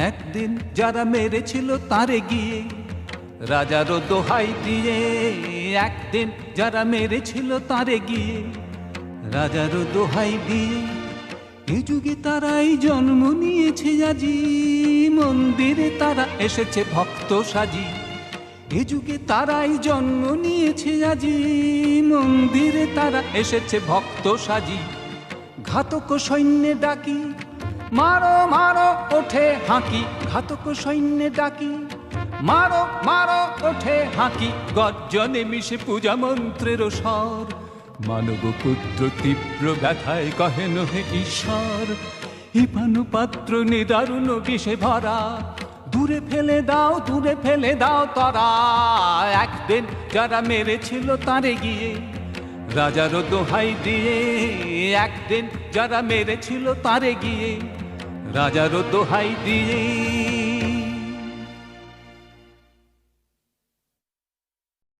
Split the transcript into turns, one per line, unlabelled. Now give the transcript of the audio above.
একদিন যারা মেরেছিল তারে গিয়ে রাজারও দোহাই দিয়ে, একদিন যারা মেরেছিল তারে গিয়ে রাজারও দোহাই দিয়ে, এ যুগে তারাই জন্ম নিয়েছে আজি, মন্দিরে তারা এসেছে ভক্ত সাজি। এ যুগে তারাই জন্ম নিয়েছে আজি, মন্দিরে তারা এসেছে ভক্ত সাজি। ঘাতক সৈন্যে ডাকি মারো মারো ওঠে হাঁকি, ঘাতক সৈন্যে ডাকি মারো মারো ওঠে হাঁকি, গর্জনে মিশে পূজা মন্ত্রের স্বর, মানব পুত্র তীব্র ব্যথায় কহেন হে ঈশ্বর। ইপানু পাত্র নিদারুণ বিষে ভরা, দূরে ফেলে দাও দূরে ফেলে দাও তরা। একদিন যারা মেরেছিল তারে গিয়ে রাজারও দোহাই দিয়ে, একদিন যারা মেরেছিল তারে গিয়ে রাজারও দোহাই দিয়ে।